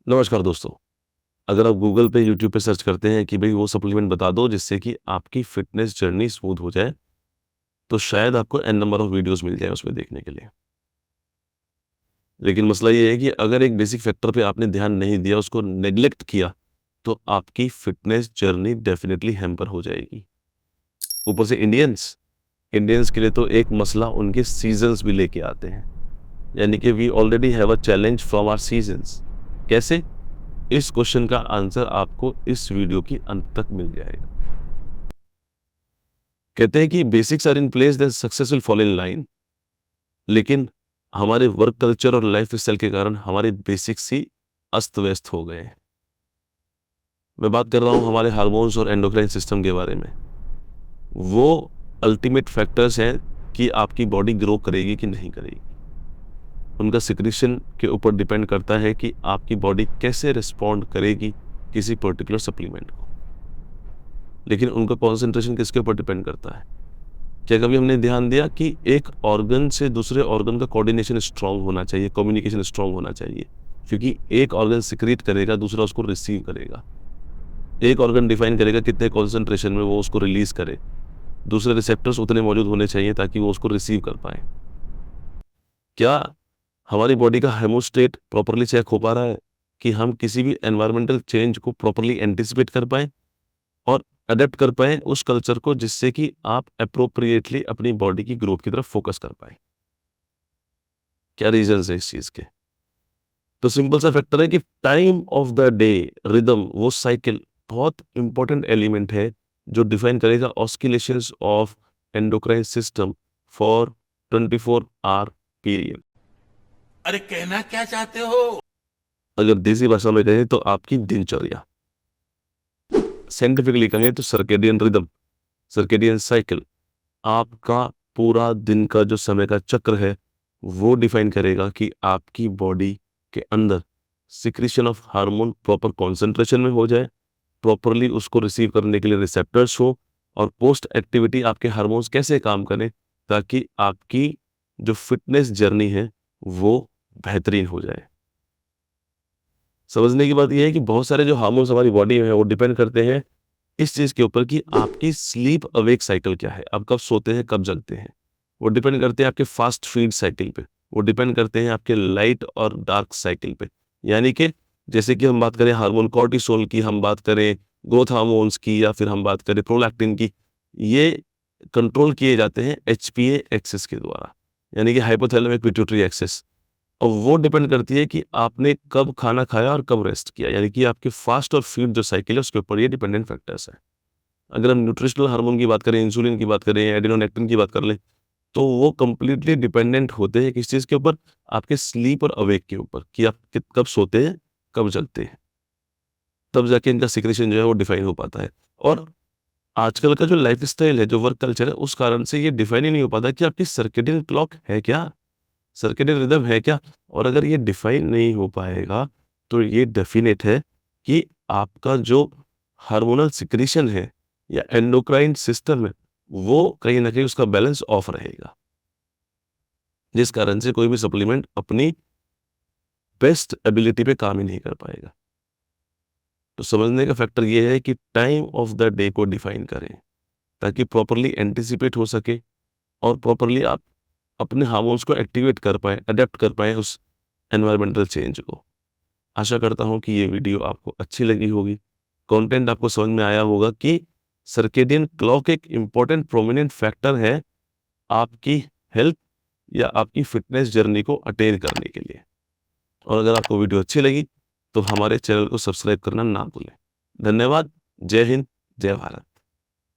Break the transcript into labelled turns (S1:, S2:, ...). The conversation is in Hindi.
S1: नमस्कार दोस्तों। अगर आप गूगल पे, यूट्यूब पे सर्च करते हैं कि भई वो सप्लीमेंट बता दो जिससे कि आपकी फ़िटनेस जर्नी स्मूथ हो जाए, तो शायद आपको एन नंबर ऑफ वीडियोज़ मिल जाएँ उसमें देखने के लिए। लेकिन मसला ये है कि अगर एक बेसिक फैक्टर पे आपने ध्यान नहीं दिया, उसको नेग्लेक्ट किया, तो आपकी फ़िटनेस जर्नी डेफ़िनिटली हैम्पर हो जाएगी। ऊपर से इंडियंस इंडियंस के लिए तो एक मसला उनके सीज़न्स भी लेके आते हैं। यानी कि we already have a challenge from our seasons. कैसे? इस क्वेश्चन का आंसर आपको इस वीडियो के अंत तक मिल जाएगा। कहते हैं कि basics are in place then success will follow in line. लेकिन हमारे वर्क कल्चर और लाइफ स्टाइल के कारण हमारे बेसिक्स ही अस्त व्यस्त हो गए हैं। मैं बात कर रहा हूं हमारे हार्मोन्स और एंडोक्राइन सिस्टम के बारे में। वो अल्टीमेट फैक्टर्स हैं कि आपकी बॉडी ग्रो करेगी कि नहीं करेगी। उनका सिक्रीशन के ऊपर डिपेंड करता है कि आपकी बॉडी कैसे रिस्पॉन्ड करेगी किसी पर्टिकुलर सप्लीमेंट को। लेकिन उनका कॉन्सेंट्रेशन किसके ऊपर डिपेंड करता है? क्या कभी हमने ध्यान दिया कि एक ऑर्गन से दूसरे ऑर्गन का कोऑर्डिनेशन स्ट्रांग होना चाहिए, कम्युनिकेशन स्ट्रांग होना चाहिए, क्योंकि एक ऑर्गन सिक्रीट करेगा, दूसरा उसको रिसीव करेगा। एक ऑर्गन डिफाइन करेगा कितने कॉन्सेंट्रेशन में वो उसको रिलीज करे, दूसरे रिसेप्टर्स उतने मौजूद होने चाहिए ताकि वो उसको रिसीव कर पाए। क्या हमारी बॉडी का हेमोस्टेट प्रॉपरली चेक हो पा रहा है कि हम किसी भी एनवायरमेंटल चेंज को प्रॉपरली एंटिसिपेट कर पाए और अडेप्ट कर पाएँ उस कल्चर को, जिससे कि आप एप्रोप्रिएटली अपनी बॉडी की ग्रोथ की तरफ फोकस कर पाएँ। क्या रीज़न्स हैं इस चीज़ के? तो सिंपल सा फैक्टर है कि time of the day, rhythm, वो साइकिल बहुत इंपॉर्टेंट एलिमेंट है जो डिफाइन करेगा oscillations of endocrine system for 24 our period.
S2: अरे कहना क्या चाहते हो?
S1: अगर देसी भाषा में कहें तो आपकी दिनचर्या, साइंटिफिकली कहें तो सर्केडियन रिदम, सर्केडियन साइकिल, आपका पूरा दिन का जो समय का चक्र है, वो डिफाइन करेगा कि आपकी बॉडी के अंदर secretion of hormone proper concentration में हो जाए, प्रॉपरली उसको रिसीव करने के लिए रिसेप्टर्स हो, और पोस्ट एक्टिविटी आपके हार्मोन्स कैसे काम करें ताकि आपकी जो फिटनेस जर्नी है वो बेहतरीन हो जाए। समझने की बात ये है कि बहुत सारे जो हार्मोन्स हमारी बॉडी में है वो डिपेंड करते हैं इस चीज़ के ऊपर कि आपकी स्लीप अवेक साइकिल क्या है, आप कब सोते हैं, कब जगते हैं। वो डिपेंड करते हैं आपके फास्ट फीड साइकिल पे, वो डिपेंड करते हैं आपके लाइट और डार्क साइकिल पे। यानी कि जैसे कि हम बात करें हार्मोन कॉर्टिसोल की, हम बात करें ग्रोथ हार्मोन्स की, या फिर हम बात करें प्रोलैक्टिन की, ये कंट्रोल किए जाते हैं एचपीए एक्सिस के द्वारा, यानी कि हाइपोथैलेमिक पिट्यूटरी एक्सिस। और वो डिपेंड करती है कि आपने कब खाना खाया और कब रेस्ट किया, यानी कि आपके फास्ट और फीड जो साइकिल है उसके ऊपर ये डिपेंडेंट फैक्टर्स हैं। अगर हम न्यूट्रिशनल हार्मोन की बात करें, इंसुलिन की बात करें, एडिनोनेक्टिन की बात कर लें, तो वो कंप्लीटली डिपेंडेंट होते हैं किस चीज़ के ऊपर? आपके स्लीप और अवेक के ऊपर, कि आप कब सोते हैं, कब जगते हैं। तब जाके इनका सिक्रेशन जो है वो डिफाइन हो पाता है। और आजकल का जो लाइफस्टाइल है, जो वर्क कल्चर है, उस कारण से ये डिफाइन ही नहीं हो पाता कि आपकी सर्केडियन क्लॉक है क्या? सर्केडियन रिदम है क्या? और अगर ये डिफाइन नहीं हो पाएगा, तो ये डेफिनेट है कि आपका जो हार्मोनल सिक्रीशन है या एंडोक्राइन सिस्टम है, वो कहीं न कहीं उसका बैलेंस ऑफ रहेगा। जिस कारण से कोई भी सप्लीमेंट अपनी बेस्ट एबिलिटी पे काम ही नहीं कर पाएगा। तो समझने का फैक्टर ये है कि टाइम ऑफ द डे को डिफाइन करें, ताकि प्रॉपर्ली एंटिसिपेट हो सके और प्रॉपर्ली आप अपने हार्मोन्स को एक्टिवेट कर पाएँ, अडैप्ट कर पाएँ उस एनवायरमेंटल चेंज को। आशा करता हूँ कि ये वीडियो आपको अच्छी लगी होगी। कंटेंट आपको समझ में आया होगा कि सर्केडियन क्लॉक एक इम्पोर्टेंट प्रोमिनेंट फैक्टर है आपकी हेल्थ या आपकी फिटनेस जर्नी को अटेन करने के लिए। और अगर आपको वीडियो अच्छी लगी तो हमारे चैनल को सब्सक्राइब करना ना भूलें। धन्यवाद। जय हिंद, जय भारत।